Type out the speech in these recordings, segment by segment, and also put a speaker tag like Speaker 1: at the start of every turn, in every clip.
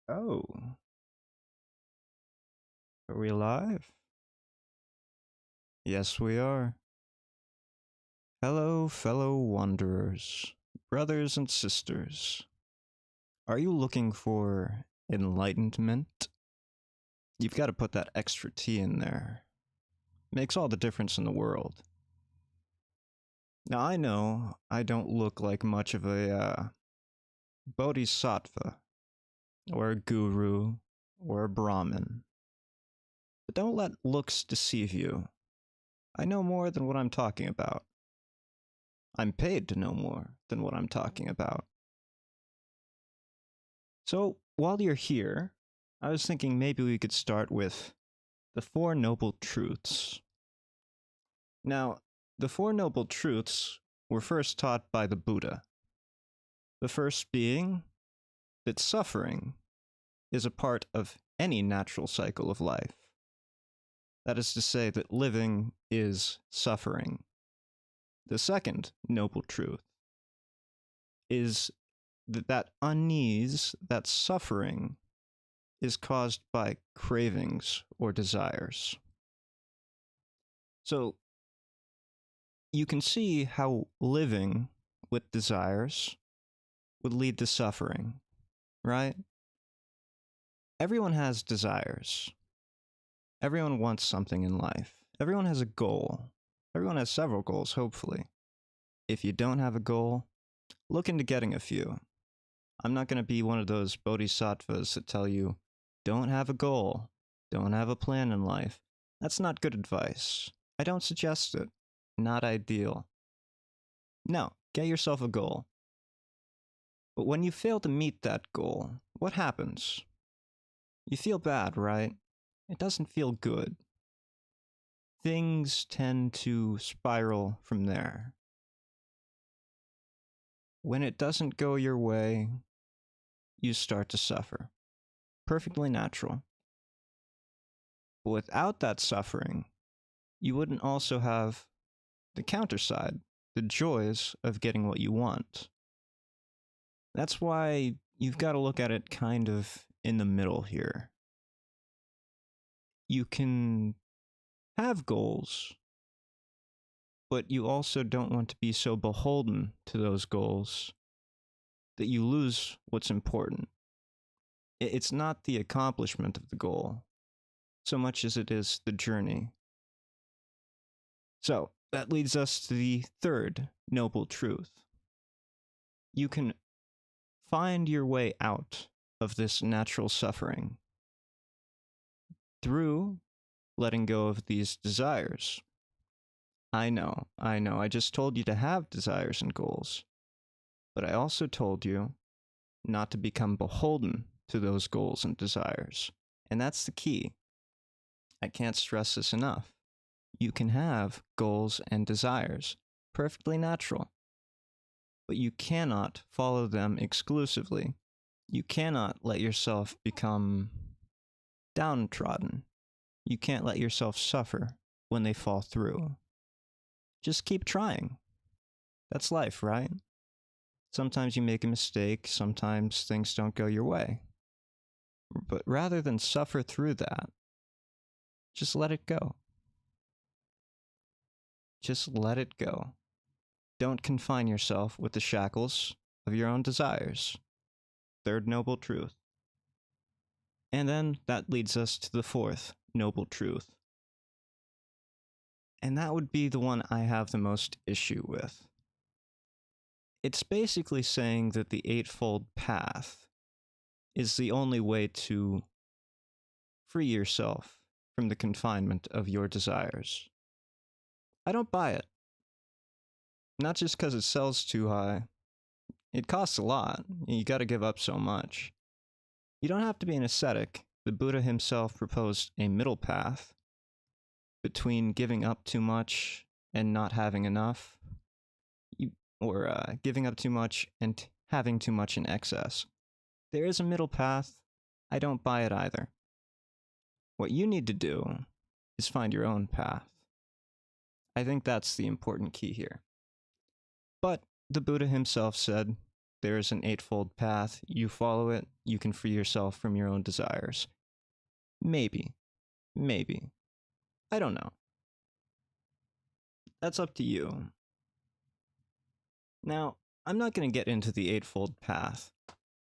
Speaker 1: Oh, are we live? Yes, we are. Hello, fellow wanderers, brothers and sisters. Are you looking for enlightenment? You've got to put that extra T in there. Makes all the difference in the world. Now, I know I don't look like much of a bodhisattva, or a guru, or a Brahmin. But don't let looks deceive you. I know more than what I'm talking about. I'm paid to know more than what I'm talking about. So, while you're here, I was thinking maybe we could start with the Four Noble Truths. Now, the Four Noble Truths were first taught by the Buddha. The first being that suffering is a part of any natural cycle of life. That is to say, that living is suffering. The second noble truth is that unease, that suffering, is caused by cravings or desires. So you can see how living with desires would lead to suffering, right? Everyone has desires. Everyone wants something in life. Everyone has a goal. Everyone has several goals, hopefully. If you don't have a goal, look into getting a few. I'm not going to be one of those bodhisattvas that tell you, don't have a goal, don't have a plan in life. That's not good advice. I don't suggest it. Not ideal. No, get yourself a goal. But when you fail to meet that goal, what happens? You feel bad, right? It doesn't feel good. Things tend to spiral from there. When it doesn't go your way, you start to suffer. Perfectly natural. But without that suffering, you wouldn't also have the counter side, the joys of getting what you want. That's why you've got to look at it kind of in the middle here. You can have goals, but you also don't want to be so beholden to those goals that you lose what's important. It's not the accomplishment of the goal so much as it is the journey. So that leads us to the third noble truth. You can find your way out of this natural suffering through letting go of these desires. I know, I just told you to have desires and goals, but I also told you not to become beholden to those goals and desires. And that's the key. I can't stress this enough. You can have goals and desires, perfectly natural, but you cannot follow them exclusively. You cannot let yourself become downtrodden. You can't let yourself suffer when they fall through. Just keep trying. That's life, right? Sometimes you make a mistake, sometimes things don't go your way. But rather than suffer through that, just let it go. Just let it go. Don't confine yourself with the shackles of your own desires. Third noble truth. And then that leads us to the fourth noble truth. And that would be the one I have the most issue with. It's basically saying that the Eightfold Path is the only way to free yourself from the confinement of your desires. I don't buy it. Not just because it sells too high. It costs a lot. You gotta give up so much. You don't have to be an ascetic. The Buddha himself proposed a middle path between giving up too much and not having enough, or giving up too much and having too much in excess. There is a middle path. I don't buy it either. What you need to do is find your own path. I think that's the important key here. But the Buddha himself said, there is an eightfold path. You follow it, you can free yourself from your own desires. Maybe. Maybe. I don't know. That's up to you. Now, I'm not going to get into the eightfold path,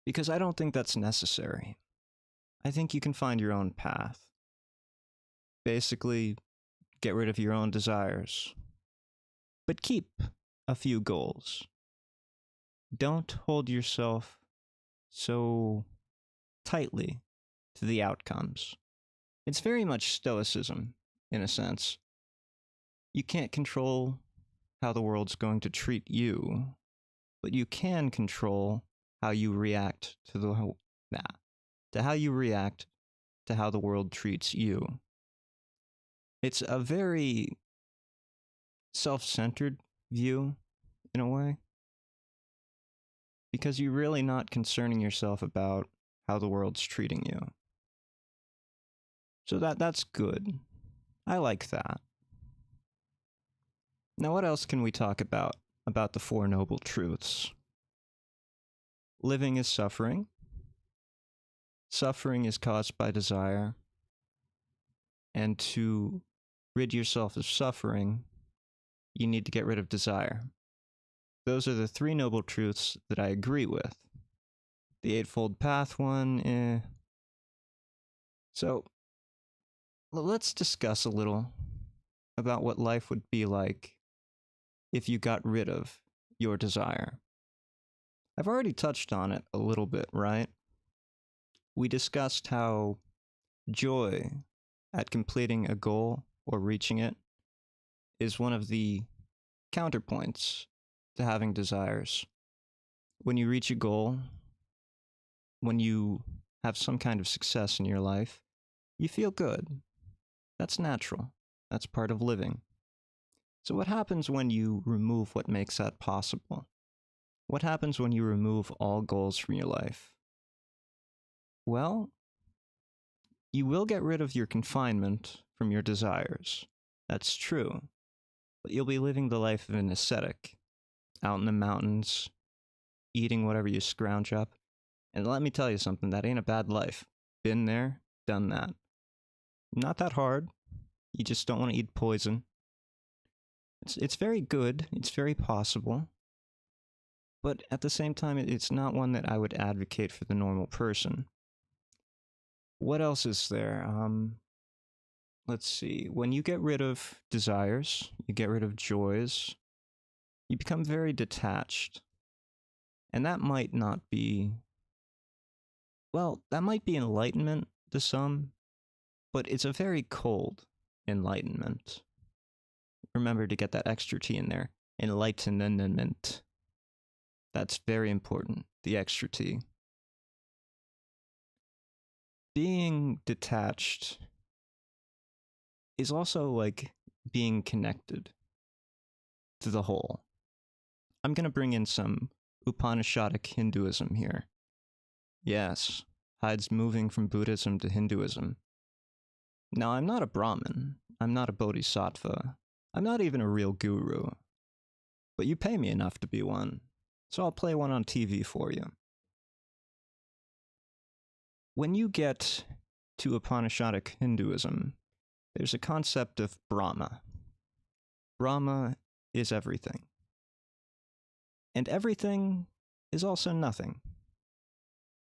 Speaker 1: because I don't think that's necessary. I think you can find your own path. Basically, get rid of your own desires. But keep a few goals. Don't hold yourself so tightly to the outcomes. It's very much stoicism, in a sense. You can't control how the world's going to treat you, but you can control how you react to how you react to how the world treats you. It's a very self-centered view, in a way, because you're really not concerning yourself about how the world's treating you. So that's good. I like that. Now, what else can we talk about the Four Noble Truths? Living is suffering. Suffering is caused by desire. And to rid yourself of suffering, you need to get rid of desire. Those are the three noble truths that I agree with. The Eightfold Path one, eh. So, let's discuss a little about what life would be like if you got rid of your desire. I've already touched on it a little bit, right? We discussed how joy at completing a goal or reaching it is one of the counterpoints to having desires. When you reach a goal, when you have some kind of success in your life, you feel good. That's natural. That's part of living. So what happens when you remove what makes that possible? What happens when you remove all goals from your life? Well, you will get rid of your confinement from your desires. That's true. But you'll be living the life of an ascetic, out in the mountains, eating whatever you scrounge up. And let me tell you something, that ain't a bad life. Been there, done that. Not that hard. You just don't want to eat poison. It's very good. It's very possible. But at the same time, it's not one that I would advocate for the normal person. What else is there? Let's see. When you get rid of desires, you get rid of joys, you become very detached. And that might not be... Well, that might be enlightenment to some, but it's a very cold enlightenment. Remember to get that extra T in there. Enlightenment. That's very important, the extra T. Being detached is also like being connected to the whole. I'm going to bring in some Upanishadic Hinduism here. Yes, Hyde's moving from Buddhism to Hinduism. Now, I'm not a Brahmin. I'm not a bodhisattva. I'm not even a real guru. But you pay me enough to be one, so I'll play one on TV for you. When you get to Upanishadic Hinduism, there's a concept of Brahma. Brahma is everything. And everything is also nothing.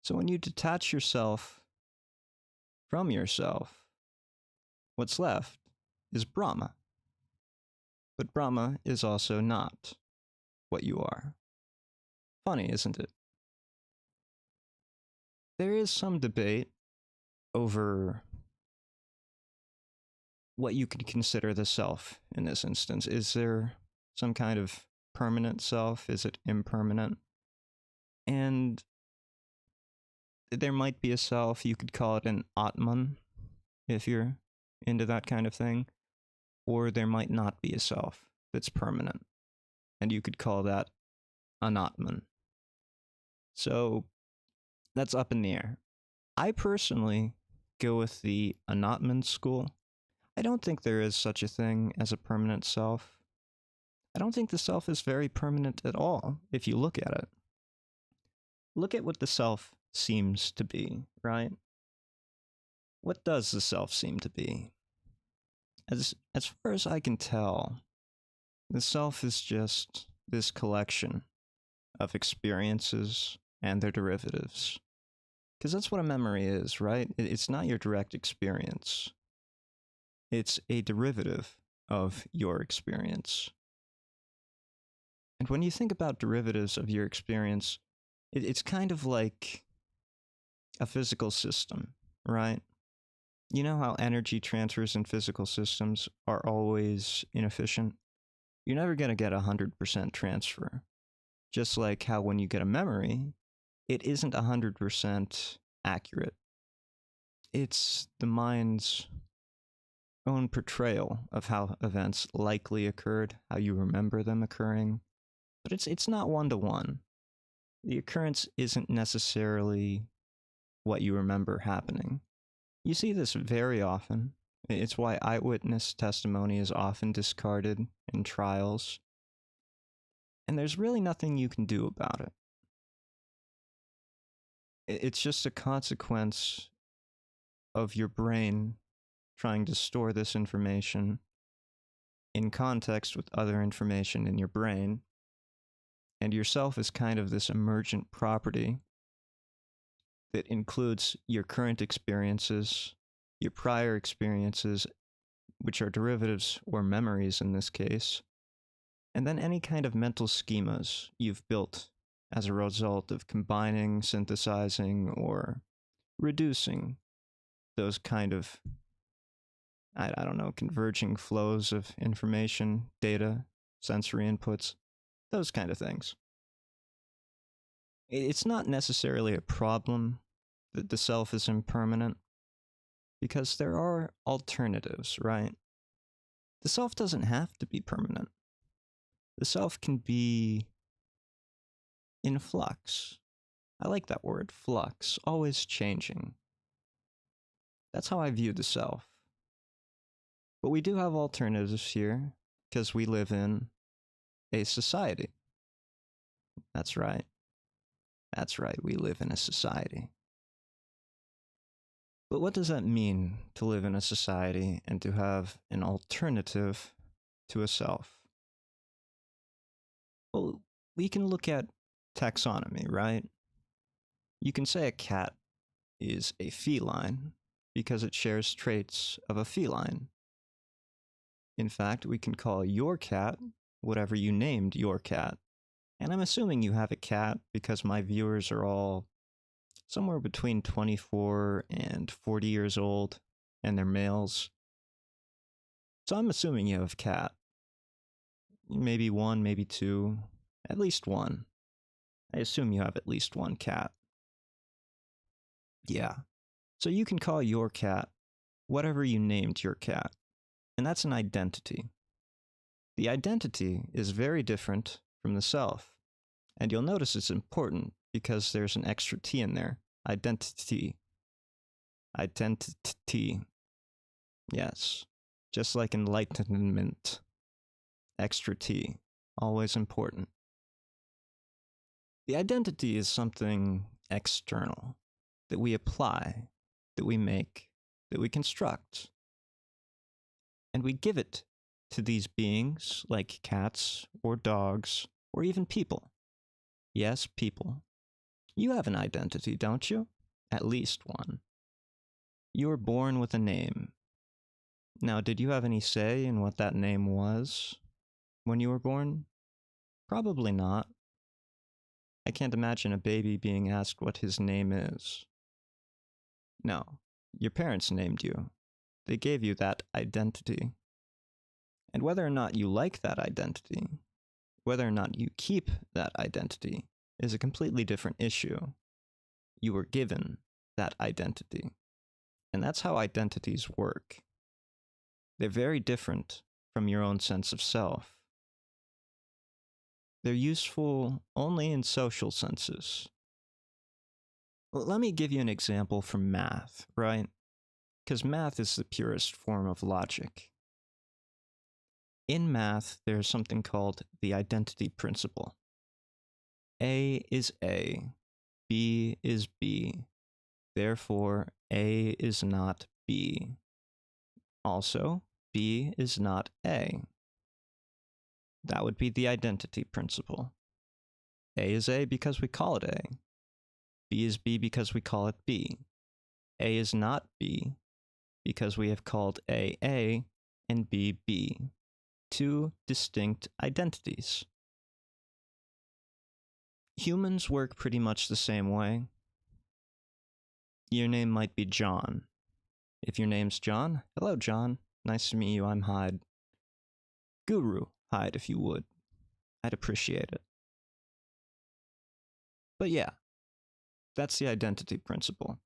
Speaker 1: So when you detach yourself from yourself, what's left is Brahma. But Brahma is also not what you are. Funny, isn't it? There is some debate over what you could consider the self in this instance. Is there some kind of permanent self? Is it impermanent? And there might be a self, you could call it an Atman, if you're into that kind of thing. Or there might not be a self that's permanent, and you could call that an Atman. So that's up in the air. I personally go with the Anatman school. I don't think there is such a thing as a permanent self. I don't think the self is very permanent at all, if you look at it. look at what the self seems to be, right? What does the self seem to be? As far as I can tell, the self is just this collection of experiences and their derivatives. Because that's what a memory is, right? It's not your direct experience. It's a derivative of your experience. And when you think about derivatives of your experience, it's kind of like a physical system, right? You know how energy transfers in physical systems are always inefficient? You're never going to get 100% transfer. Just like how when you get a memory, it isn't 100% accurate. It's the mind's own portrayal of how events likely occurred, how you remember them occurring. But it's not one-to-one. The occurrence isn't necessarily what you remember happening. You see this very often. It's why eyewitness testimony is often discarded in trials. And there's really nothing you can do about it. It's just a consequence of your brain trying to store this information in context with other information in your brain. And yourself is kind of this emergent property that includes your current experiences, your prior experiences, which are derivatives or memories in this case, and then any kind of mental schemas you've built as a result of combining, synthesizing, or reducing those kind of, I don't know, converging flows of information, data, sensory inputs, those kind of things. It's not necessarily a problem that the self is impermanent, because there are alternatives, right? The self doesn't have to be permanent. The self can be in flux. I like that word, flux, always changing. That's how I view the self. But we do have alternatives here, because we live in a society. That's right. That's right, we live in a society. But what does that mean to live in a society and to have an alternative to a self? Well, we can look at taxonomy, right? You can say a cat is a feline because it shares traits of a feline. In fact, we can call your cat whatever you named your cat. And I'm assuming you have a cat because my viewers are all somewhere between 24 and 40 years old, and they're males. So I'm assuming you have a cat. Maybe one, maybe two, at least one. I assume you have at least one cat. Yeah. So you can call your cat whatever you named your cat. And that's an identity. The identity is very different from the self. And you'll notice it's important because there's an extra T in there. Identity. Identity. Yes. Just like enlightenment. Extra T. Always important. The identity is something external that we apply, that we make, that we construct. And we give it to these beings like cats or dogs or even people. Yes, people. You have an identity, don't you? At least one. You were born with a name. Now, did you have any say in what that name was when you were born? Probably not. I can't imagine a baby being asked what his name is. No, your parents named you. They gave you that identity. And whether or not you like that identity, whether or not you keep that identity, is a completely different issue. You were given that identity. And that's how identities work. They're very different from your own sense of self. They're useful only in social senses. Well, let me give you an example from math, right? Because math is the purest form of logic. In math, there's something called the identity principle. A is A, B is B. Therefore, A is not B. Also, B is not A. That would be the identity principle. A is A because we call it A. B is B because we call it B. A is not B because we have called A A and B B. Two distinct identities. Humans work pretty much the same way. Your name might be John. If your name's John, hello John, nice to meet you, I'm Hyde. Guru, Hyde if you would. I'd appreciate it. But yeah, that's the identity principle.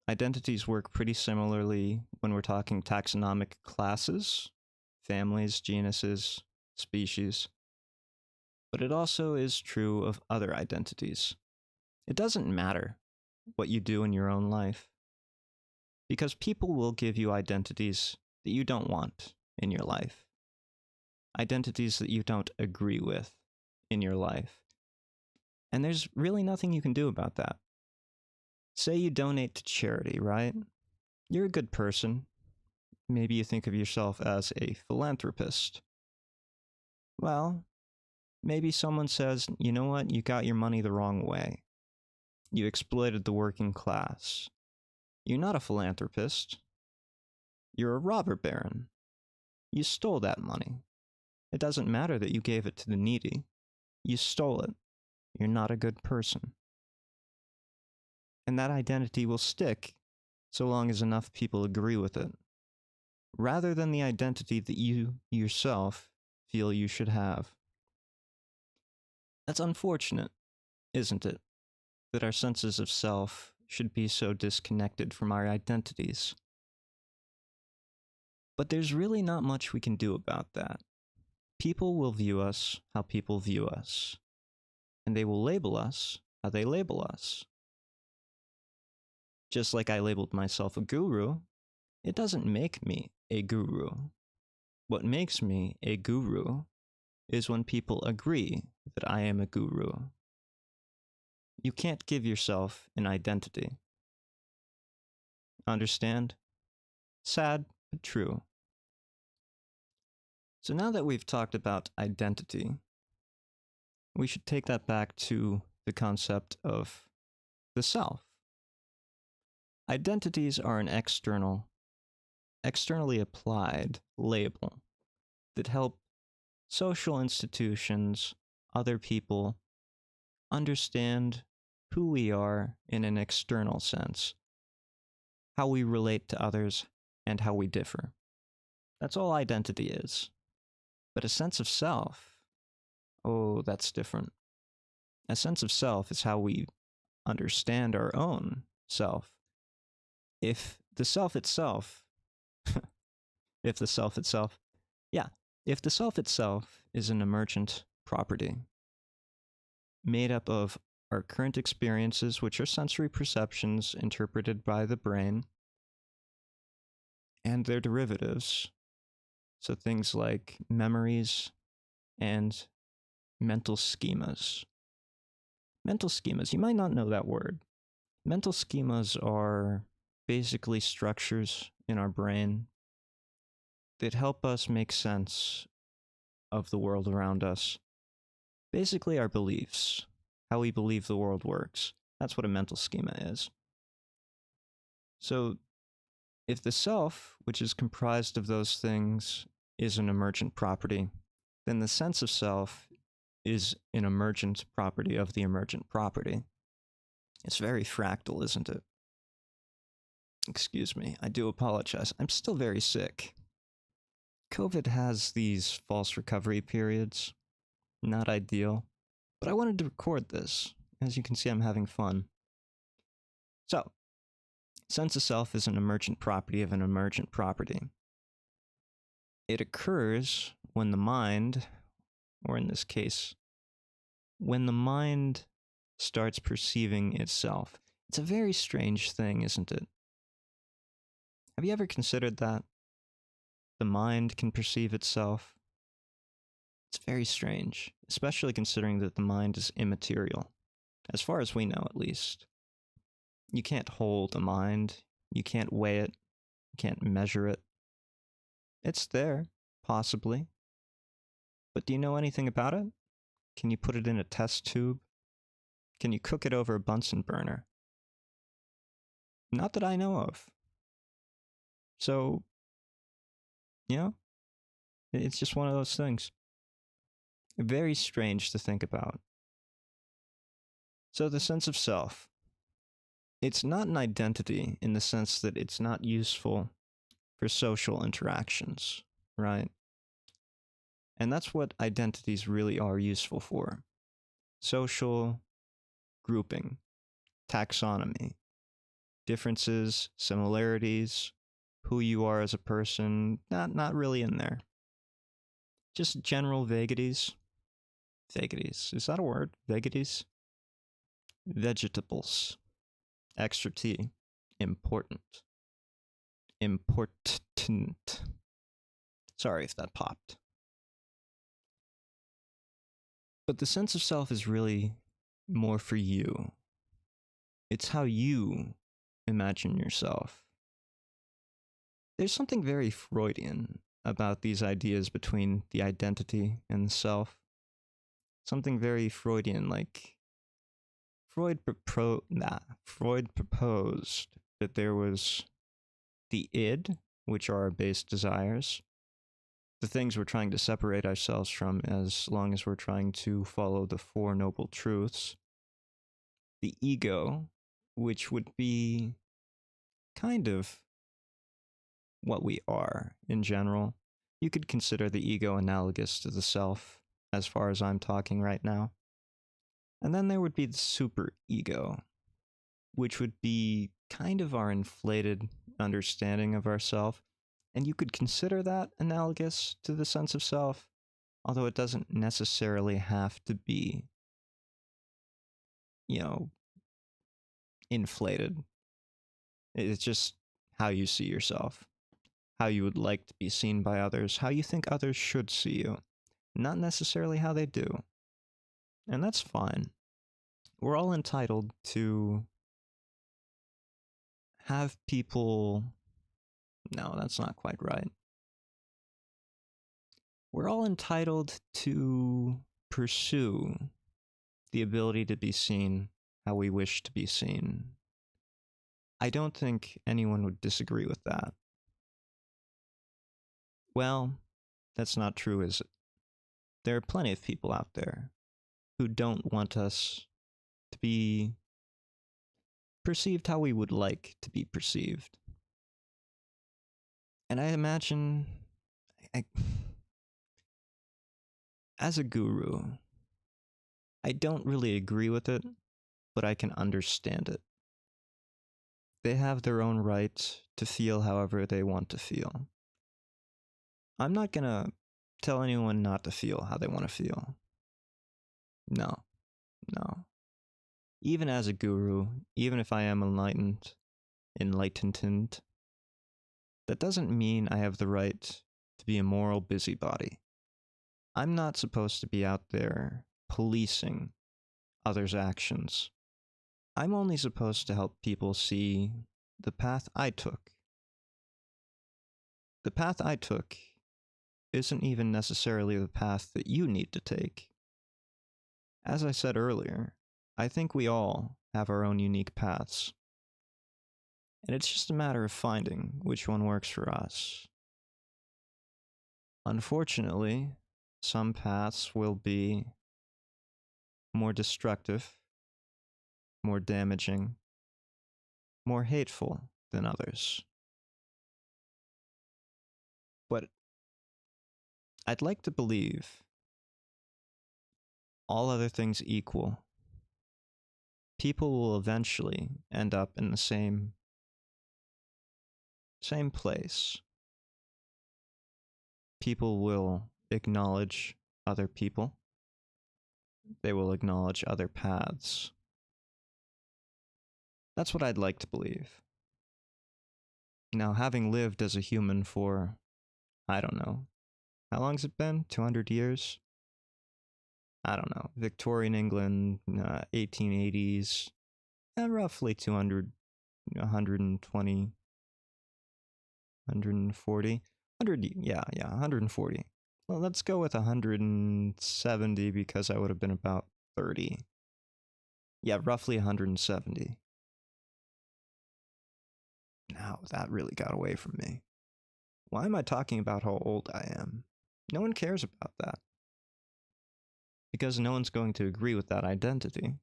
Speaker 1: Identities work pretty similarly when we're talking taxonomic classes, families, genuses, species. But it also is true of other identities. It doesn't matter what you do in your own life, because people will give you identities that you don't want in your life, identities that you don't agree with in your life. And there's really nothing you can do about that. Say you donate to charity, right? You're a good person. Maybe you think of yourself as a philanthropist. Well, maybe someone says, you know what, you got your money the wrong way. You exploited the working class. You're not a philanthropist. You're a robber baron. You stole that money. It doesn't matter that you gave it to the needy. You stole it. You're not a good person. And that identity will stick so long as enough people agree with it, rather than the identity that you yourself feel you should have. That's unfortunate, isn't it? That our senses of self should be so disconnected from our identities. But there's really not much we can do about that. People will view us how people view us, and they will label us how they label us. Just like I labeled myself a guru, it doesn't make me a guru. What makes me a guru is when people agree that I am a guru. You can't give yourself an identity. Understand? Sad, but true. So now that we've talked about identity, we should take that back to the concept of the self. Identities are an externally applied label that help social institutions, other people, understand who we are in an external sense, how we relate to others, and how we differ. That's all identity is. But a sense of self, oh, that's different. A sense of self is how we understand our own self. If the self itself is an emergent property made up of our current experiences, which are sensory perceptions interpreted by the brain, and their derivatives, so things like memories and mental schemas. Mental schemas, you might not know that word. Mental schemas are basically structures in our brain that help us make sense of the world around us. Basically our beliefs, how we believe the world works. That's what a mental schema is. So if the self, which is comprised of those things, is an emergent property, then the sense of self is an emergent property of the emergent property. It's very fractal, isn't it? Excuse me, I do apologize. I'm still very sick. COVID has these false recovery periods. Not ideal. But I wanted to record this. As you can see, I'm having fun. So, sense of self is an emergent property of an emergent property. It occurs when the mind, or in this case, when the mind starts perceiving itself. It's a very strange thing, isn't it? Have you ever considered that? The mind can perceive itself. It's very strange, especially considering that the mind is immaterial. As far as we know, at least. You can't hold a mind. You can't weigh it. You can't measure it. It's there, possibly. But do you know anything about it? Can you put it in a test tube? Can you cook it over a Bunsen burner? Not that I know of. So, you know, it's just one of those things. Very strange to think about. So, the sense of self. It's not an identity in the sense that it's not useful for social interactions, right? And that's what identities really are useful for. Social grouping, taxonomy, differences, similarities, who you are as a person, not really in there. Just general vagaries. Vagaries. Is that a word? Vagaries? Vegetables. Extra T. Important. Important. Sorry if that popped. But the sense of self is really more for you. It's how you imagine yourself. There's something very Freudian about these ideas between the identity and the self. Something very Freudian, like Freud proposed that there was the id, which are our base desires, the things we're trying to separate ourselves from as long as we're trying to follow the Four Noble Truths, the ego, which would be kind of what we are in general. You could consider the ego analogous to the self, as far as I'm talking right now. And then there would be the super ego, which would be kind of our inflated understanding of ourself. And you could consider that analogous to the sense of self, although it doesn't necessarily have to be, inflated. It's just how you see yourself, how you would like to be seen by others, how you think others should see you, not necessarily how they do. And that's fine. We're all entitled to have people. No, that's not quite right. We're all entitled to pursue the ability to be seen how we wish to be seen. I don't think anyone would disagree with that. Well, that's not true, is it? There are plenty of people out there who don't want us to be perceived how we would like to be perceived. And I imagine, as a guru, I don't really agree with it, but I can understand it. They have their own right to feel however they want to feel. I'm not gonna tell anyone not to feel how they want to feel. No. Even as a guru, even if I am enlightened, that doesn't mean I have the right to be a moral busybody. I'm not supposed to be out there policing others' actions. I'm only supposed to help people see the path I took. The path I took isn't even necessarily the path that you need to take. As I said earlier, I think we all have our own unique paths. And it's just a matter of finding which one works for us. Unfortunately, some paths will be more destructive, more damaging, more hateful than others. But I'd like to believe, all other things equal, people will eventually end up in the same place. People will acknowledge other people. They will acknowledge other paths. That's what I'd like to believe. Now, having lived as a human for, I don't know, how long's it been? 200 years? I don't know, Victorian England, 1880s, roughly 200, 120, 140, 100, yeah, 140. Well, let's go with 170 because I would have been about 30. Yeah, roughly 170. Now, that really got away from me. Why am I talking about how old I am? No one cares about that. Because no one's going to agree with that identity.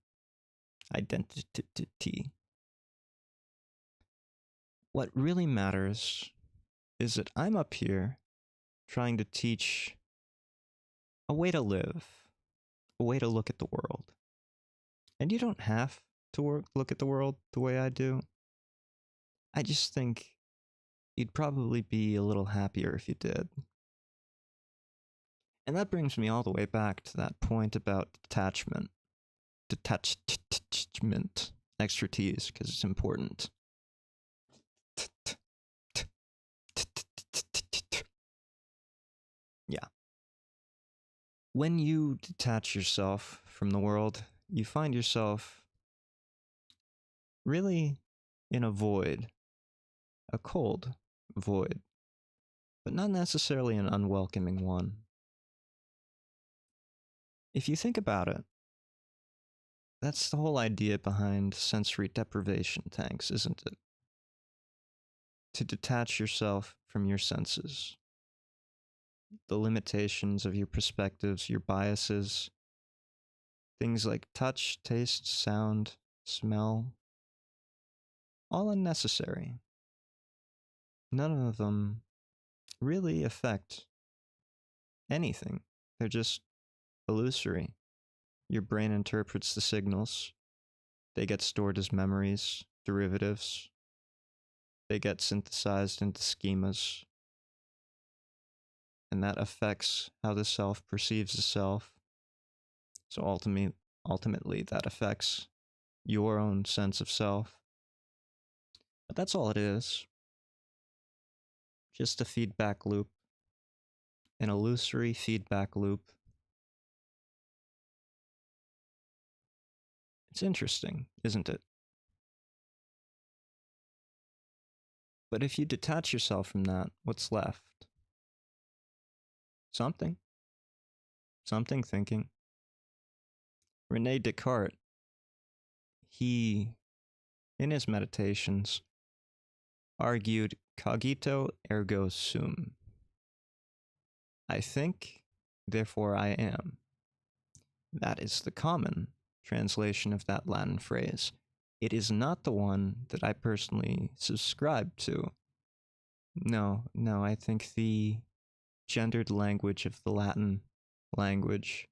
Speaker 1: Identity. What really matters is that I'm up here trying to teach a way to live, a way to look at the world. And you don't have to look at the world the way I do. I just think you'd probably be a little happier if you did. And that brings me all the way back to that point about detachment. Detachment. Extra T's, because it's important. Yeah. When you detach yourself from the world, you find yourself really in a void, a cold void, but not necessarily an unwelcoming one. If you think about it, that's the whole idea behind sensory deprivation tanks, isn't it? To detach yourself from your senses, the limitations of your perspectives, your biases, things like touch, taste, sound, smell, all unnecessary. None of them really affect anything. They're just illusory. Your brain interprets the signals. They get stored as memories, derivatives. They get synthesized into schemas. And that affects how the self perceives the self. So ultimately, that affects your own sense of self. But that's all it is. Just a feedback loop. An illusory feedback loop. It's interesting, isn't it? But if you detach yourself from that, what's left? Something. Something thinking. Rene Descartes, he, in his meditations, argued cogito ergo sum. I think, therefore I am. That is the common translation of that Latin phrase. It is not the one that I personally subscribe to. No, I think the gendered language of the Latin language,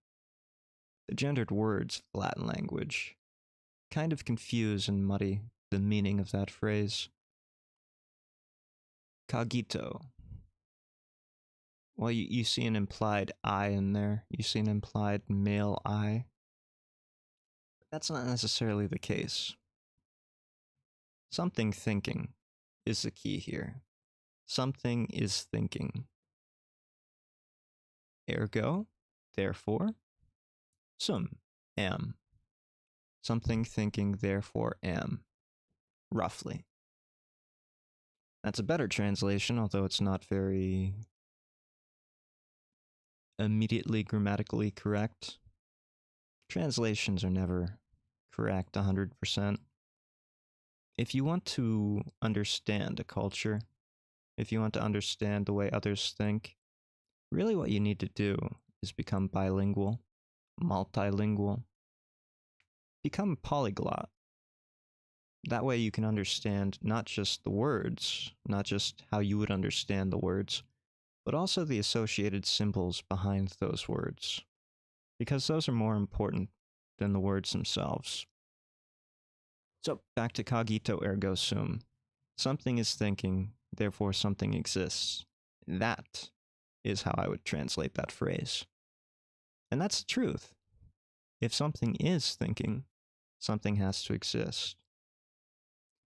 Speaker 1: the gendered words of the Latin language, kind of confuse and muddy the meaning of that phrase. Cogito. Well, you see an implied I in there. You see an implied male I. That's not necessarily the case. Something thinking is the key here. Something is thinking. Ergo, therefore, sum, am. Something thinking, therefore, am. Roughly. That's a better translation, although it's not very immediately grammatically correct. Translations are never correct 100%. If you want to understand a culture, if you want to understand the way others think, really what you need to do is become bilingual, multilingual, become polyglot. That way you can understand not just the words, not just how you would understand the words, but also the associated symbols behind those words. Because those are more important than the words themselves. So, back to cogito ergo sum. Something is thinking, therefore something exists. That is how I would translate that phrase. And that's the truth. If something is thinking, something has to exist.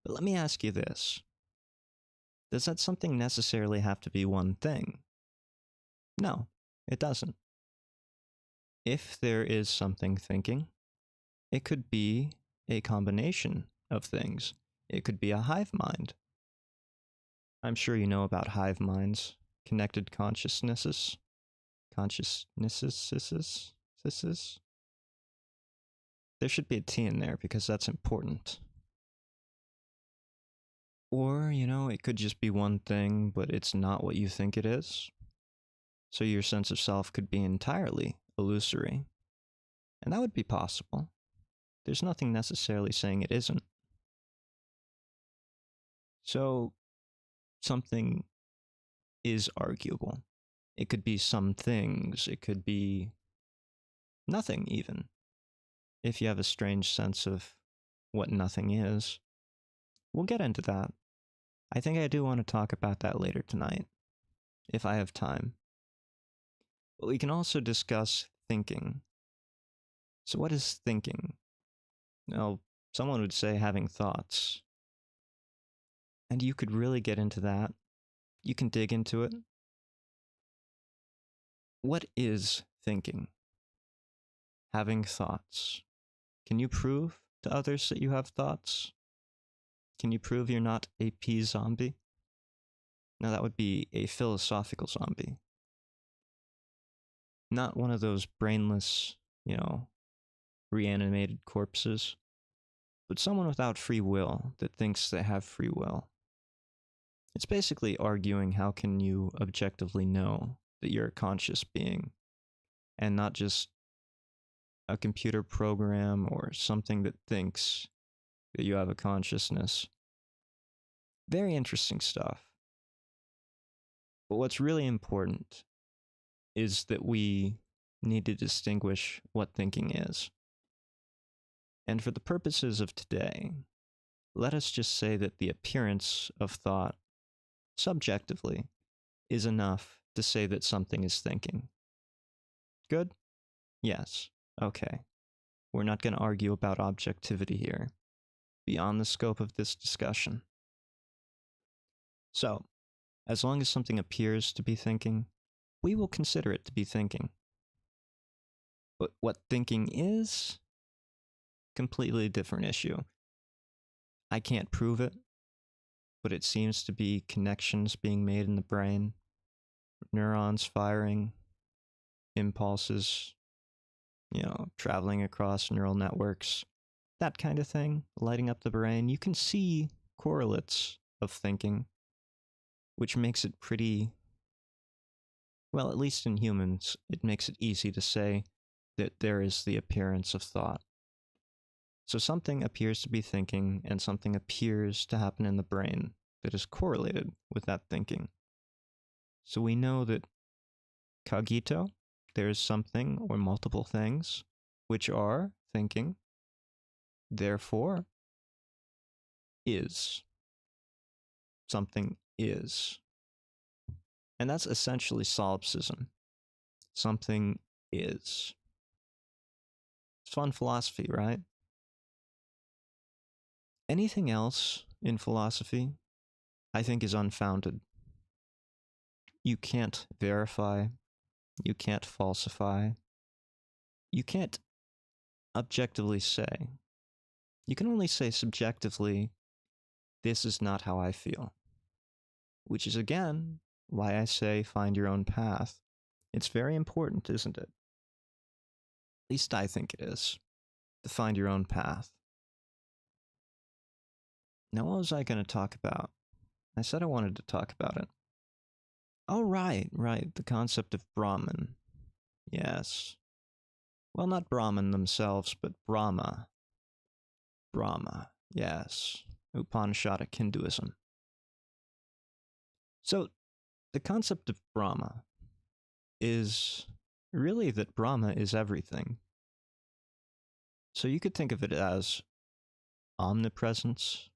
Speaker 1: But let me ask you this. Does that something necessarily have to be one thing? No, it doesn't. If there is something thinking, it could be a combination of things. It could be a hive mind. I'm sure you know about hive minds, connected consciousnesses. Consciousnesses? There should be a T in there because that's important. Or, it could just be one thing, but it's not what you think it is. So your sense of self could be entirely illusory. And that would be possible. There's nothing necessarily saying it isn't. So something is arguable. It could be some things. It could be nothing, even. If you have a strange sense of what nothing is. We'll get into that. I think I do want to talk about that later tonight, if I have time. But we can also discuss thinking. So what is thinking? Well, someone would say having thoughts. And you could really get into that. You can dig into it. What is thinking? Having thoughts. Can you prove to others that you have thoughts? Can you prove you're not a pea zombie? Now that would be a philosophical zombie. Not one of those brainless, reanimated corpses, but someone without free will that thinks they have free will. It's basically arguing how can you objectively know that you're a conscious being and not just a computer program or something that thinks that you have a consciousness. Very interesting stuff. But what's really important is that we need to distinguish what thinking is. And for the purposes of today, let us just say that the appearance of thought, subjectively, is enough to say that something is thinking. Good? Yes. Okay. We're not going to argue about objectivity here, beyond the scope of this discussion. So, as long as something appears to be thinking, we will consider it to be thinking. But what thinking is? Completely different issue. I can't prove it, but it seems to be connections being made in the brain, neurons firing, impulses, traveling across neural networks, that kind of thing, lighting up the brain. You can see correlates of thinking, which makes it pretty, well, at least in humans, it makes it easy to say that there is the appearance of thought. So something appears to be thinking, and something appears to happen in the brain that is correlated with that thinking. So we know that cogito, there is something or multiple things which are thinking, therefore is. Something is. And that's essentially solipsism. Something is. It's fun philosophy, right? Anything else in philosophy, I think, is unfounded. You can't verify. You can't falsify. You can't objectively say. You can only say subjectively, this is not how I feel. Which is, again, why I say find your own path. It's very important, isn't it? At least I think it is. To find your own path. Now, what was I going to talk about? I said I wanted to talk about it. Oh, right. The concept of Brahman. Yes. Well, not Brahman themselves, but Brahma. Brahma, yes. Upanishadic Hinduism. So, the concept of Brahma is really that Brahma is everything. So you could think of it as omnipresence.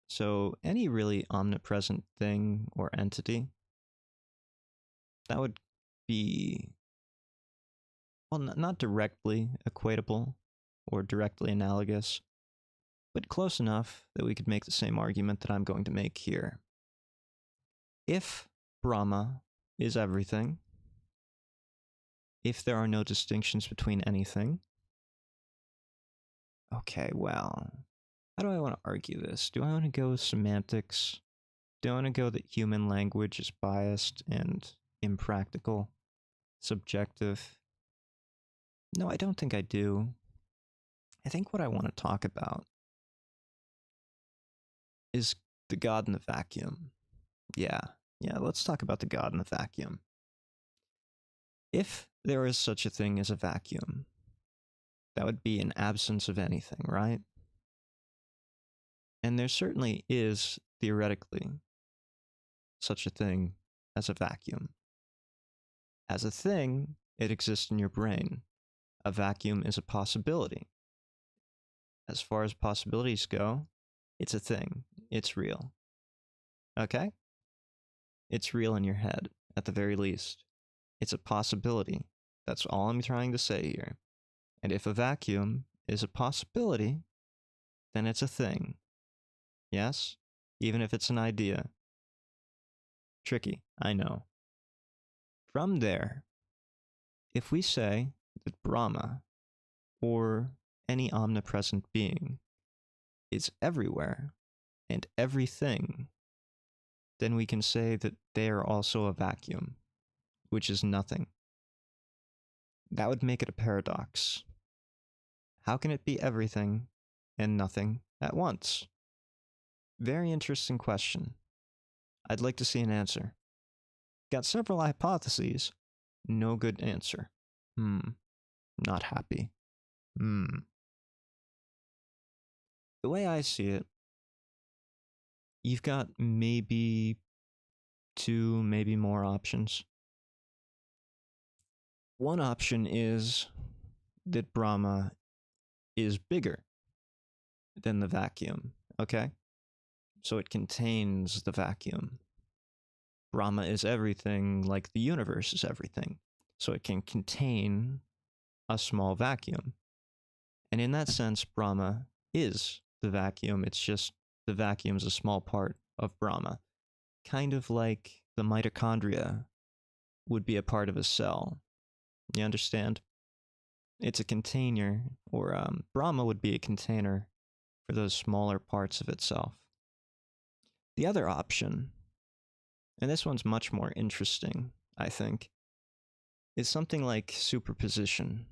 Speaker 1: So any really omnipresent thing or entity, that would be, well, not directly equatable or directly analogous, but close enough that we could make the same argument that I'm going to make here. If Brahma is everything, if there are no distinctions between anything. Okay, well, how do I want to argue this? Do I want to go with semantics? Do I want to go that human language is biased and impractical, subjective? No, I don't think I do. I think what I want to talk about is the God in the vacuum. Yeah, let's talk about the God in the vacuum. If there is such a thing as a vacuum, that would be an absence of anything, right? And there certainly is, theoretically, such a thing as a vacuum. As a thing, it exists in your brain. A vacuum is a possibility. As far as possibilities go, it's a thing. It's real. Okay? It's real in your head, at the very least. It's a possibility. That's all I'm trying to say here. And if a vacuum is a possibility, then it's a thing. Yes? Even if it's an idea. Tricky, I know. From there, if we say that Brahma, or any omnipresent being, is everywhere and everything, then we can say that they are also a vacuum, which is nothing. That would make it a paradox. How can it be everything and nothing at once? Very interesting question. I'd like to see an answer. Got several hypotheses. No good answer. Not happy. The way I see it, you've got maybe 2, maybe more options. One option is that Brahma is bigger than the vacuum, okay? So it contains the vacuum. Brahma is everything like the universe is everything. So it can contain a small vacuum. And in that sense, Brahma is the vacuum. It's just the vacuum's a small part of Brahma. Kind of like the mitochondria would be a part of a cell. You understand? It's a container, or Brahma would be a container for those smaller parts of itself. The other option, and this one's much more interesting, I think, is something like superposition,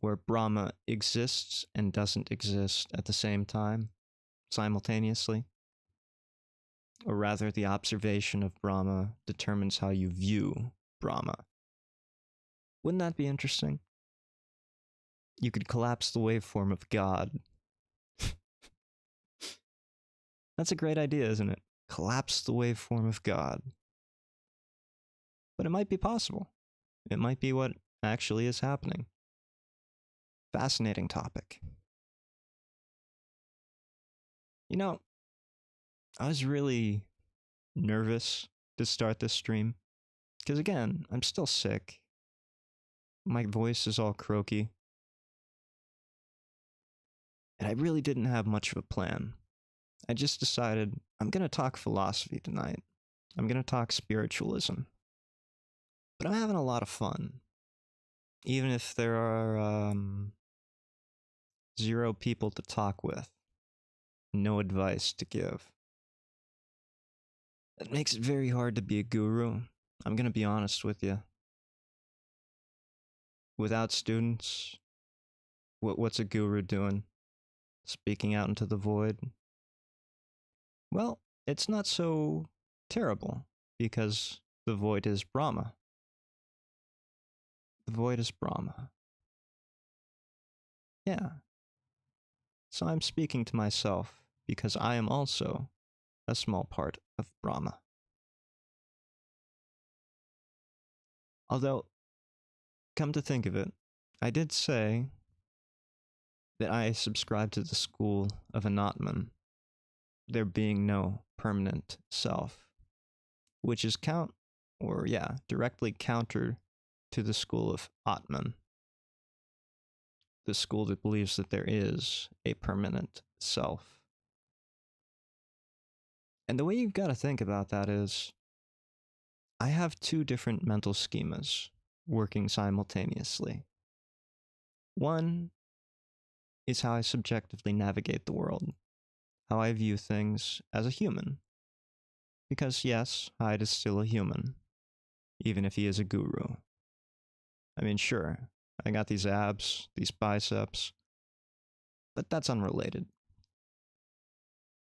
Speaker 1: where Brahma exists and doesn't exist at the same time, simultaneously. Or rather, the observation of Brahma determines how you view Brahma. Wouldn't that be interesting? You could collapse the waveform of God. That's a great idea, isn't it? Collapse the waveform of God. But it might be possible. It might be what actually is happening. Fascinating topic. You know, I was really nervous to start this stream. Because again, I'm still sick. My voice is all croaky. And I really didn't have much of a plan. I just decided I'm going to talk philosophy tonight. I'm going to talk spiritualism. But I'm having a lot of fun. Even if there are 0 people to talk with. No advice to give. It makes it very hard to be a guru. I'm going to be honest with you. Without students, what's a guru doing? Speaking out into the void? Well, it's not so terrible, because the void is Brahma. The void is Brahma. Yeah. So I'm speaking to myself, because I am also a small part of Brahma. Although, come to think of it, I did say that I subscribe to the school of Anatman, there being no permanent self, which is directly counter to the school of Atman, the school that believes that there is a permanent self. And the way you've got to think about that is, I have 2 different mental schemas working simultaneously. One is how I subjectively navigate the world, how I view things as a human. Because yes, Hyde is still a human, even if he is a guru. I mean, sure, I got these abs, these biceps, but that's unrelated.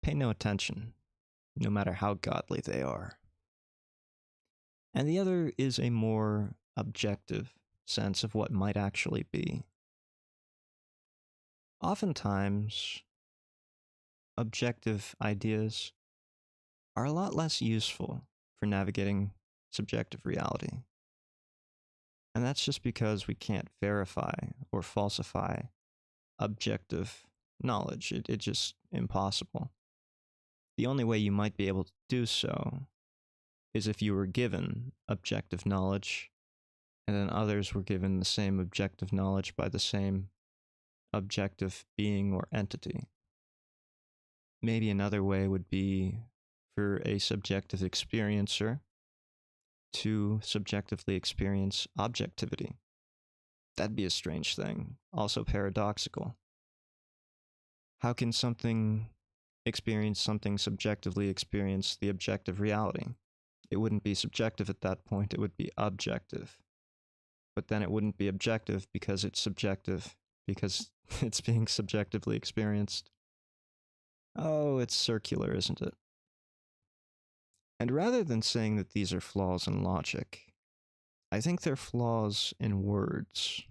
Speaker 1: Pay no attention, no matter how godly they are. And the other is a more objective sense of what might actually be. Oftentimes, objective ideas are a lot less useful for navigating subjective reality. And that's just because we can't verify or falsify objective knowledge. It's just impossible. The only way you might be able to do so is if you were given objective knowledge and then others were given the same objective knowledge by the same objective being or entity. Maybe another way would be for a subjective experiencer to subjectively experience objectivity. That'd be a strange thing, also paradoxical. How can something subjectively experience the objective reality? It wouldn't be subjective at that point, it would be objective. But then it wouldn't be objective because it's subjective, because it's being subjectively experienced. Oh, it's circular, isn't it? And rather than saying that these are flaws in logic, I think they're flaws in words.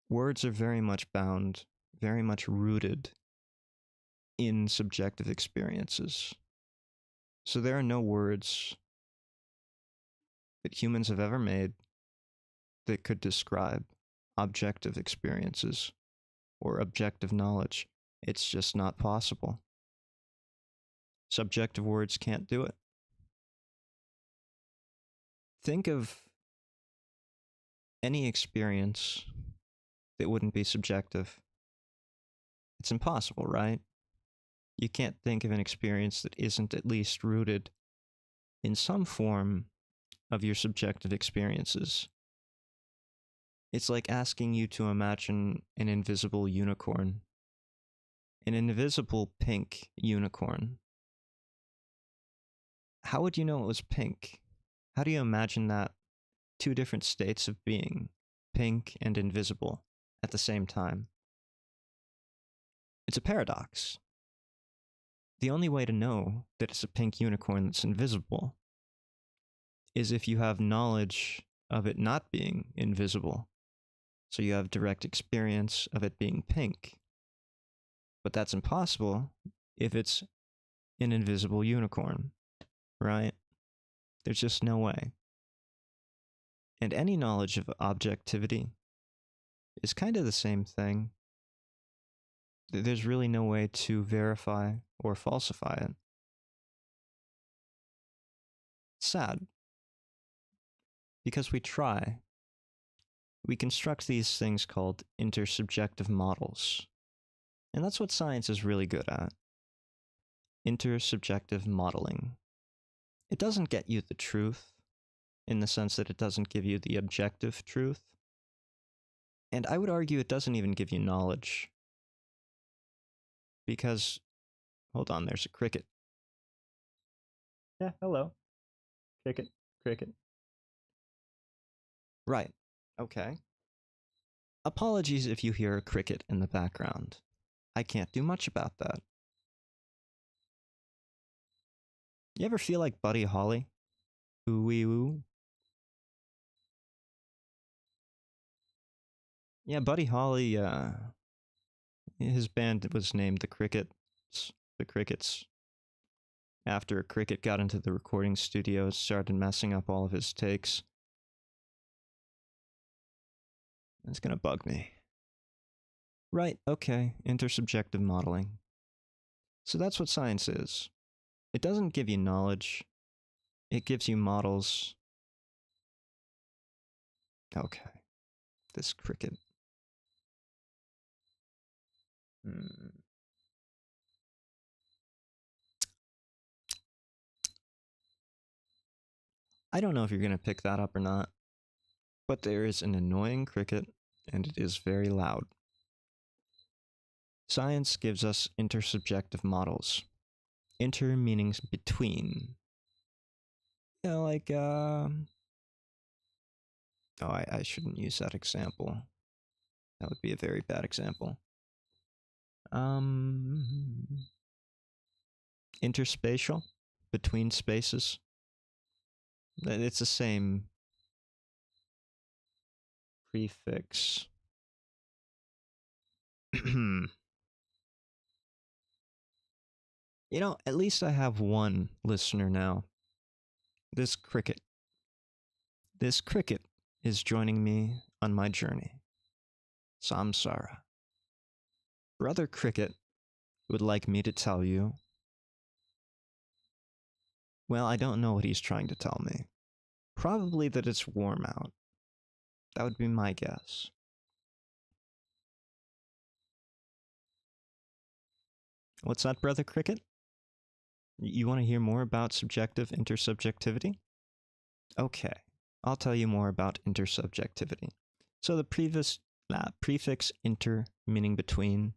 Speaker 1: Words are very much bound, very much rooted in subjective experiences. So there are no words that humans have ever made that could describe objective experiences or objective knowledge. It's just not possible. Subjective words can't do it. Think of any experience that wouldn't be subjective. It's impossible, right? You can't think of an experience that isn't at least rooted in some form of your subjective experiences. It's like asking you to imagine an invisible unicorn. An invisible pink unicorn. How would you know it was pink? How do you imagine that two different states of being, pink and invisible, at the same time? It's a paradox. The only way to know that it's a pink unicorn that's invisible is if you have knowledge of it not being invisible. So you have direct experience of it being pink. But that's impossible if it's an invisible unicorn, right? There's just no way. And any knowledge of objectivity is kind of the same thing. There's really no way to verify or falsify it. It's sad. Because we try. We construct these things called intersubjective models. And that's what science is really good at. Intersubjective modeling. It doesn't get you the truth, in the sense that it doesn't give you the objective truth. And I would argue it doesn't even give you knowledge. Because, hold on, there's a cricket. Yeah, hello. Cricket, cricket. Right, okay. Apologies if you hear a cricket in the background. I can't do much about that. You ever feel like Buddy Holly? Ooh-wee-woo. Yeah, Buddy Holly, his band was named The Crickets. The Crickets. After a cricket got into the recording studio, started messing up all of his takes. It's gonna bug me. Right, okay, intersubjective modeling. So that's what science is. It doesn't give you knowledge. It gives you models. Okay. This cricket. I don't know if you're gonna pick that up or not, But there is an annoying cricket, and it is very loud. Science gives us intersubjective models. Inter meaning between. Like, oh, I shouldn't use that example. That would be a very bad example. Interspatial, between spaces. It's the same prefix. At least I have one listener now. This cricket. This cricket is joining me on my journey. Samsara. Brother Cricket would like me to tell you. Well, I don't know what he's trying to tell me. Probably that it's warm out. That would be my guess. What's that, Brother Cricket? You want to hear more about subjective intersubjectivity? Okay, I'll tell you more about intersubjectivity. So the prefix inter meaning between,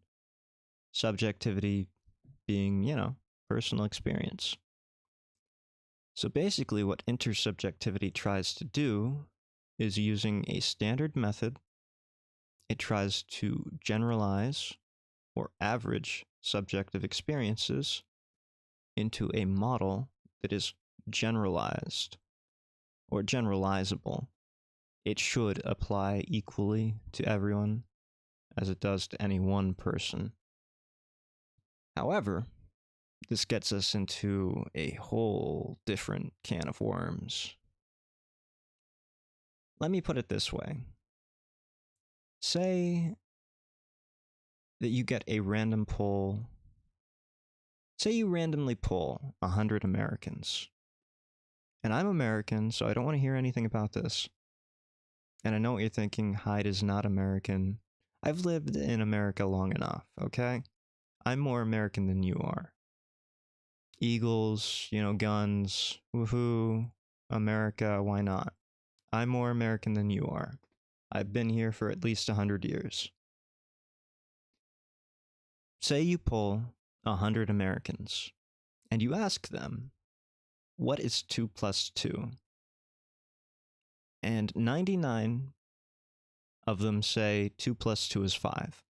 Speaker 1: subjectivity being, personal experience. So basically what intersubjectivity tries to do is, using a standard method, it tries to generalize or average subjective experiences into a model that is generalized or generalizable. It should apply equally to everyone as it does to any one person. However, this gets us into a whole different can of worms. Let me put it this way. Say that you get a random poll. Say you randomly poll 100 Americans. And I'm American, so I don't want to hear anything about this. And I know what you're thinking, Hyde is not American. I've lived in America long enough, okay? I'm more American than you are. Eagles, guns, woohoo, America, why not? I'm more American than you are. I've been here for at least 100 years. Say you poll 100 Americans, and you ask them, what is 2 plus 2? And 99 of them say 2 plus 2 is 5.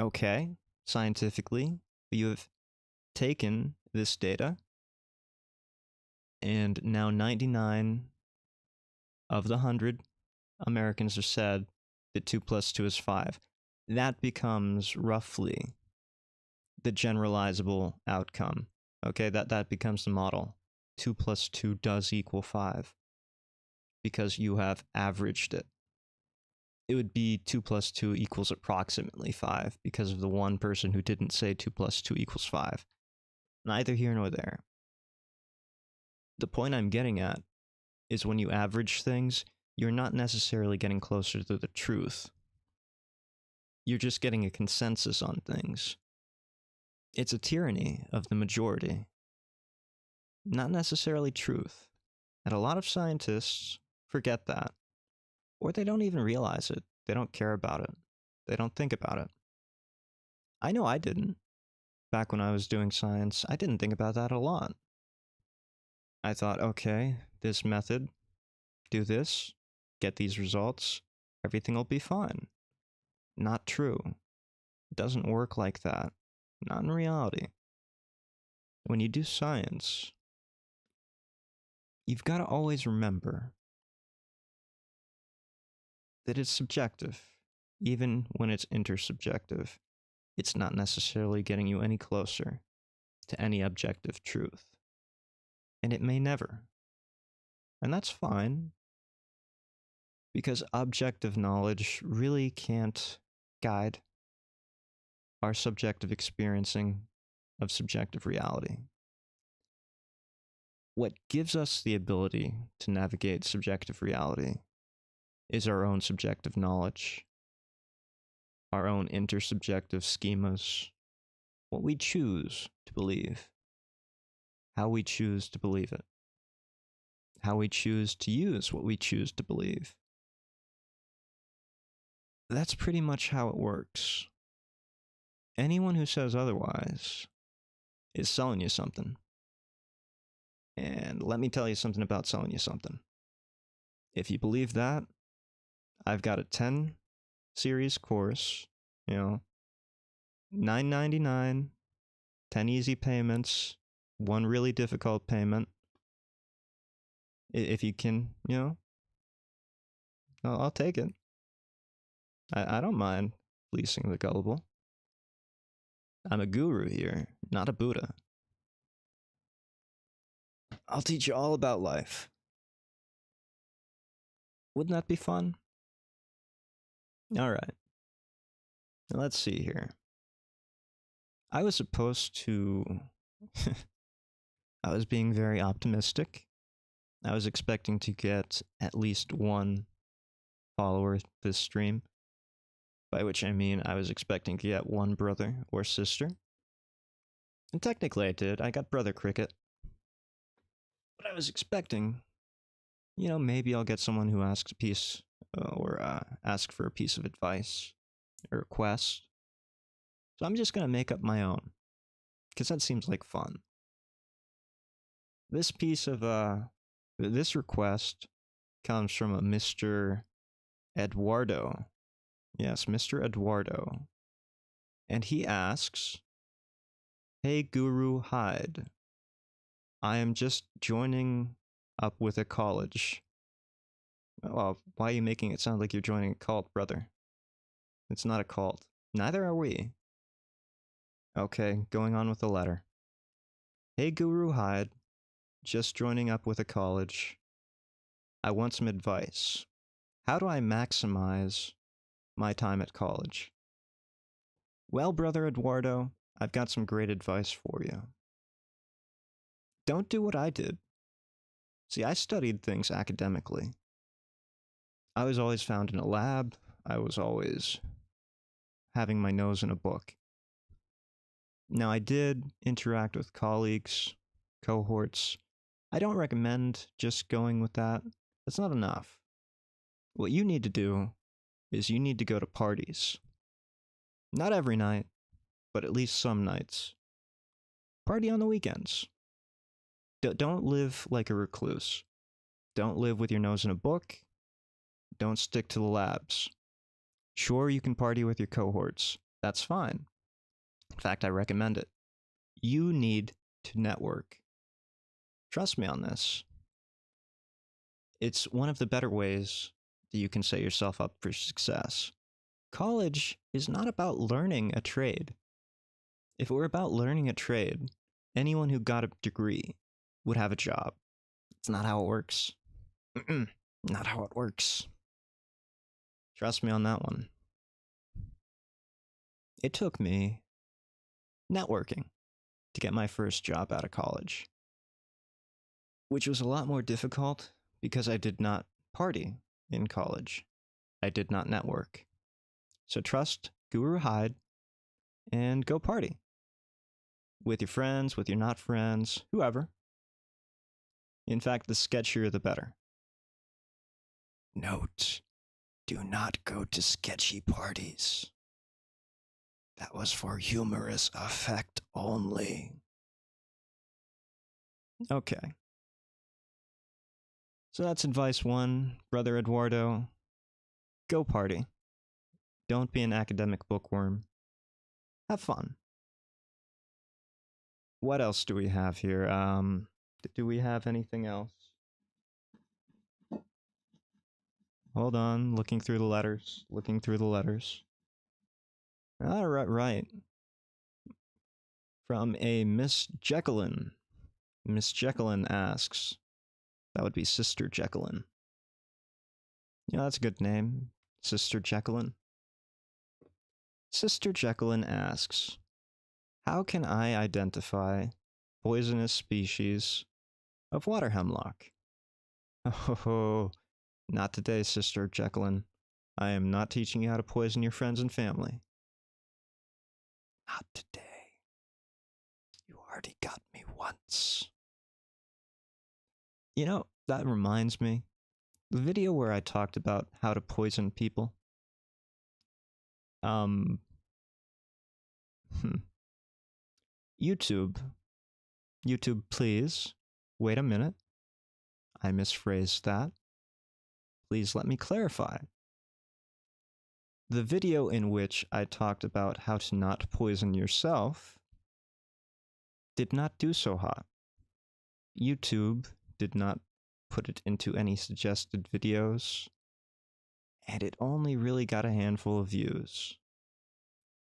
Speaker 1: Okay, scientifically, you have taken this data, and now 99 of the 100 Americans have said that 2 plus 2 is 5. That becomes roughly the generalizable outcome. Okay, that becomes the model. 2 plus 2 does equal 5 because you have averaged it. It would be 2 plus 2 equals approximately 5 because of the one person who didn't say 2 plus 2 equals 5. Neither here nor there. The point I'm getting at is, when you average things, you're not necessarily getting closer to the truth. You're just getting a consensus on things. It's a tyranny of the majority. Not necessarily truth. And a lot of scientists forget that. Or they don't even realize it. They don't care about it. They don't think about it. I know I didn't. Back when I was doing science, I didn't think about that a lot. I thought, okay, this method, do this, get these results, everything will be fine. Not true. It doesn't work like that. Not in reality. When you do science, you've got to always remember that it's subjective. Even when it's intersubjective, it's not necessarily getting you any closer to any objective truth. And it may never. And that's fine, because objective knowledge really can't guide our subjective experiencing of subjective reality. What gives us the ability to navigate subjective reality is our own subjective knowledge, our own intersubjective schemas, what we choose to believe, how we choose to believe it, how we choose to use what we choose to believe. That's pretty much how it works. Anyone who says otherwise is selling you something. And let me tell you something about selling you something. If you believe that, I've got a 10 series course, $9.99, 10 easy payments, one really difficult payment. If you can, I'll take it. I don't mind fleecing the gullible. I'm a guru here, not a Buddha. I'll teach you all about life. Wouldn't that be fun? All right. Now let's see here. I was supposed to... I was being very optimistic. I was expecting to get at least one follower this stream. By which I mean I was expecting to get one brother or sister. And technically I did. I got Brother Cricket. But I was expecting, maybe I'll get someone who asks a piece or ask for a piece of advice or request. So I'm just going to make up my own, because that seems like fun. This piece of, this request comes from a Mr. Eduardo. Yes, Mr. Eduardo. And he asks, "Hey Guru Hyde, I am just joining up with a college." Well, why are you making it sound like you're joining a cult, brother? It's not a cult. Neither are we. Okay, going on with the letter. "Hey Guru Hyde, just joining up with a college. I want some advice. How do I maximize my time at college?" Well, Brother Eduardo, I've got some great advice for you. Don't do what I did. See, I studied things academically. I was always found in a lab. I was always having my nose in a book. Now, I did interact with colleagues, cohorts. I don't recommend just going with that. That's not enough. What you need to do is you need to go to parties. Not every night, but at least some nights. Party on the weekends. Don't live like a recluse. Don't live with your nose in a book. Don't stick to the labs. Sure, you can party with your cohorts. That's fine. In fact, I recommend it. You need to network. Trust me on this. It's one of the better ways that you can set yourself up for success. College is not about learning a trade. If it were about learning a trade, anyone who got a degree would have a job. It's not how it works. Not how it works. Trust me on that one. It took me networking to get my first job out of college, which was a lot more difficult because I did not party in college. I did not network. So trust Guru Hyde and go party. With your friends, with your not friends, whoever. In fact, the sketchier the better. Note, do not go to sketchy parties. That was for humorous effect only. Okay. So that's advice 1, Brother Eduardo. Go party. Don't be an academic bookworm. Have fun. What else do we have here? Do we have anything else? Hold on, looking through the letters. All right. From a Miss Jacqueline. Miss Jacqueline asks, that would be Sister Jacqueline. Yeah, that's a good name, Sister Jacqueline. Sister Jacqueline asks, how can I identify poisonous species of water hemlock? Oh, not today, Sister Jacqueline. I am not teaching you how to poison your friends and family. Not today. You already got me once. That reminds me, the video where I talked about how to poison people. Um, YouTube. YouTube, please. Wait a minute. I misphrased that. Please let me clarify. The video in which I talked about how to not poison yourself did not do so hot. YouTube did not put it into any suggested videos, and it only really got a handful of views.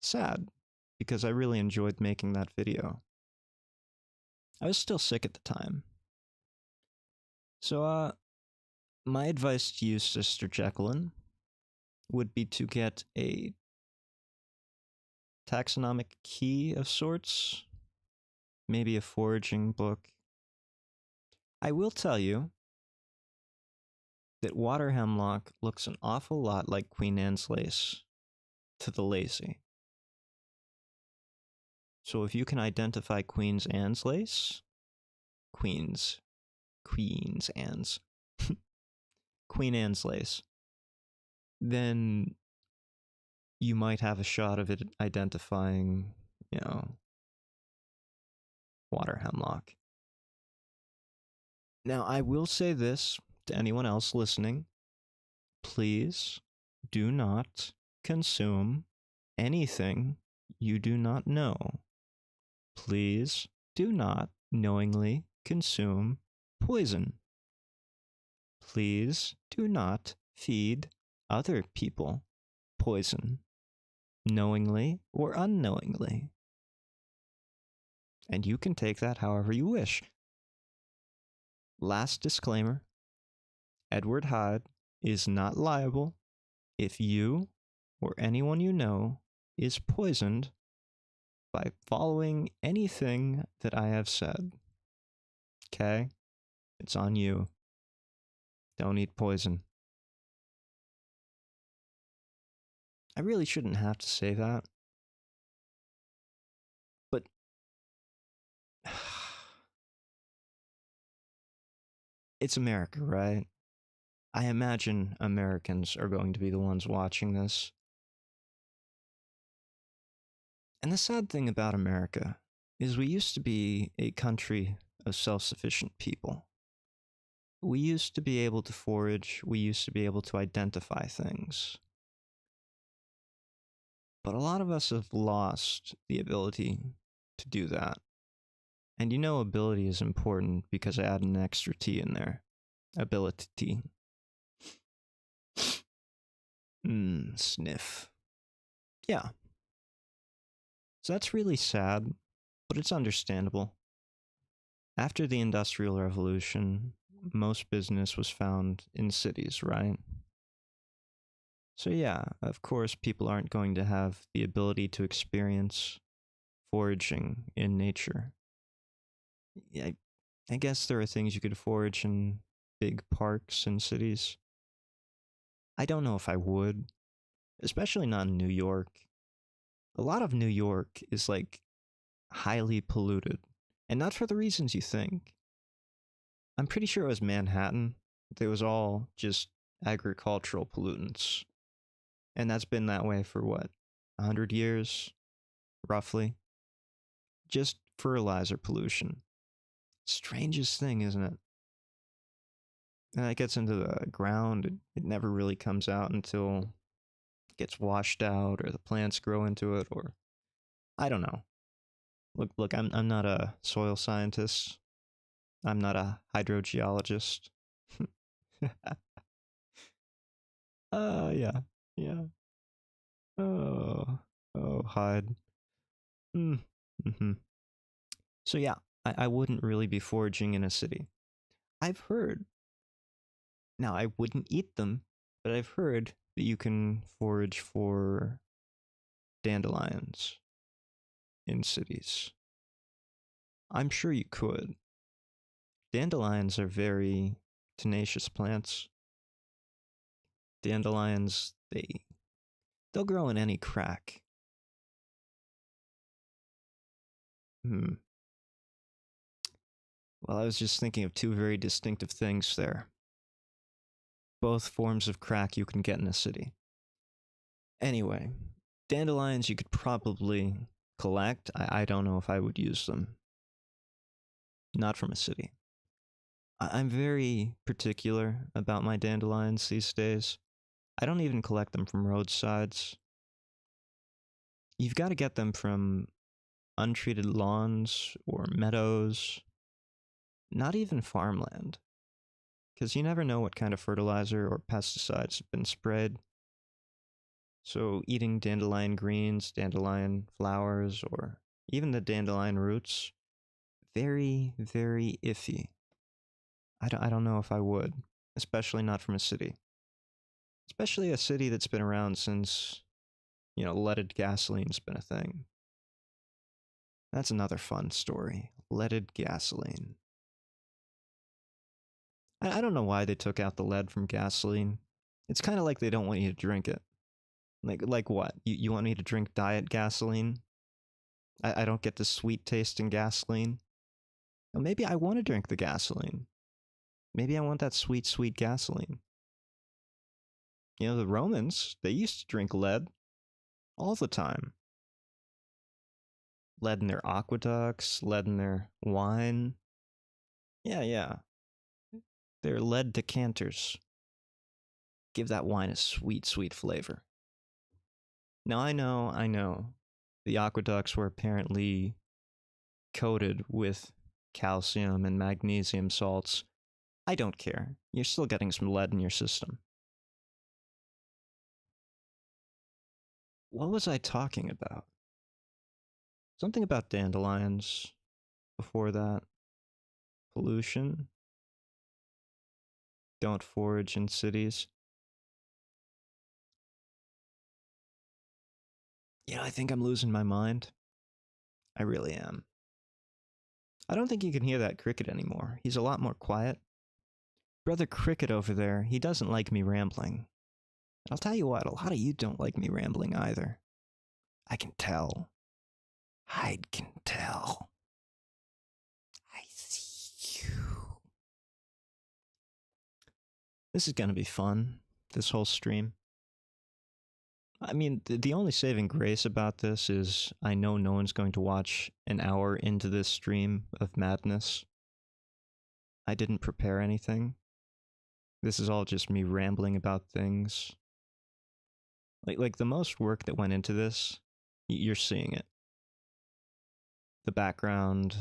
Speaker 1: Sad, because I really enjoyed making that video. I was still sick at the time. So, my advice to you, Sister Jacqueline, would be to get a taxonomic key of sorts, maybe a foraging book. I will tell you that water hemlock looks an awful lot like Queen Anne's lace to the lazy. So if you can identify Queen's Anne's lace, Queen's Anne's, Queen Anne's lace, then you might have a shot of it identifying, water hemlock. Now, I will say this to anyone else listening. Please do not consume anything you do not know. Please do not knowingly consume poison. Please do not feed other people poison, knowingly or unknowingly. And you can take that however you wish. Last disclaimer, Edward Hyde is not liable if you or anyone you know is poisoned by following anything that I have said. Okay? It's on you. Don't eat poison. I really shouldn't have to say that. But it's America, right? I imagine Americans are going to be the ones watching this. And the sad thing about America is we used to be a country of self-sufficient people. We used to be able to forage, we used to be able to identify things. But a lot of us have lost the ability to do that. And ability is important because I add an extra T in there. Ability. Sniff. Yeah. So that's really sad, but it's understandable. After the Industrial Revolution, most business was found in cities, right? So yeah, of course, people aren't going to have the ability to experience foraging in nature. Yeah, I guess there are things you could forage in big parks and cities. I don't know if I would, especially not in New York. A lot of New York is like highly polluted, and not for the reasons you think. I'm pretty sure it was Manhattan. It was all just agricultural pollutants. And that's been that way for what, 100 years, roughly? Just fertilizer pollution. Strangest thing, isn't it? And it gets into the ground, it never really comes out until it gets washed out or the plants grow into it, or I don't know. Look, I'm not a soil scientist. I'm not a hydrogeologist. Yeah. Yeah. Hyde. Mm-hmm. So yeah, I wouldn't really be foraging in a city. I've heard. Now, I wouldn't eat them, but I've heard that you can forage for dandelions in cities. I'm sure you could. Dandelions are very tenacious plants. Dandelions, they'll grow in any crack. Well, I was just thinking of two very distinctive things there. Both forms of crack you can get in a city. Anyway, dandelions you could probably collect. I don't know if I would use them. Not from a city. I'm very particular about my dandelions these days. I don't even collect them from roadsides. You've got to get them from untreated lawns or meadows, not even farmland. Because you never know what kind of fertilizer or pesticides have been sprayed. So eating dandelion greens, dandelion flowers, or even the dandelion roots, very, very iffy. I don't know if I would, especially not from a city. Especially a city that's been around since, leaded gasoline's been a thing. That's another fun story. Leaded gasoline. I don't know why they took out the lead from gasoline. It's kind of like they don't want you to drink it. Like what? You want me to drink diet gasoline? I don't get the sweet taste in gasoline? Well, maybe I want to drink the gasoline. Maybe I want that sweet, sweet gasoline. The Romans, they used to drink lead all the time. Lead in their aqueducts, lead in their wine. Yeah. Their lead decanters. Give that wine a sweet, sweet flavor. Now, I know. The aqueducts were apparently coated with calcium and magnesium salts. I don't care. You're still getting some lead in your system. What was I talking about? Something about dandelions before that. Pollution. Don't forage in cities. I think I'm losing my mind. I really am. I don't think you can hear that cricket anymore. He's a lot more quiet. Brother Cricket over there, he doesn't like me rambling. I'll tell you what, a lot of you don't like me rambling either. I can tell. Hyde can tell. I see you. This is gonna be fun, this whole stream. I mean, the only saving grace about this is I know no one's going to watch an hour into this stream of madness. I didn't prepare anything. This is all just me rambling about things. Like the most work that went into this, you're seeing it. The background,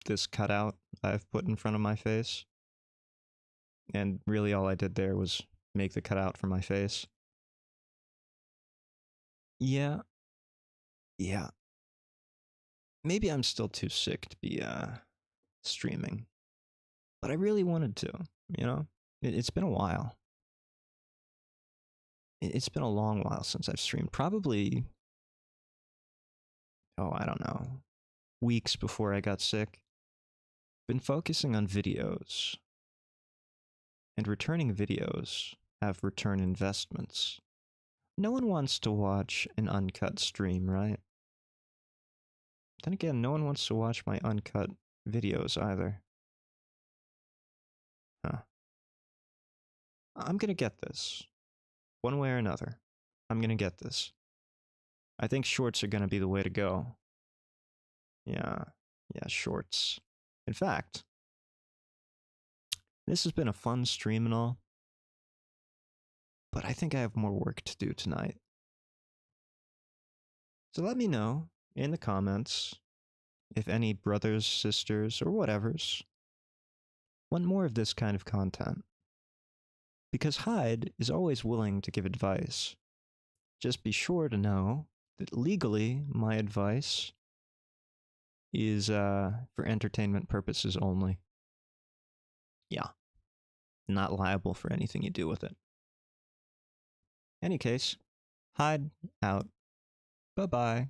Speaker 1: this cutout I've put in front of my face. And really all I did there was make the cutout for my face. Yeah. Maybe I'm still too sick to be, streaming. But I really wanted to, It's been a while. It's been a long while since I've streamed. Probably, I don't know, weeks before I got sick. Been focusing on videos. And returning videos have return investments. No one wants to watch an uncut stream, right? Then again, no one wants to watch my uncut videos either. Huh. I'm gonna get this. One way or another. I'm gonna get this. I think shorts are gonna be the way to go. Yeah, shorts. In fact, this has been a fun stream and all, but I think I have more work to do tonight. So let me know in the comments if any brothers, sisters, or whatevers want more of this kind of content. Because Hyde is always willing to give advice. Just be sure to know that legally my advice is for entertainment purposes only. Yeah. Not liable for anything you do with it. Any case, Hyde out. Bye-bye.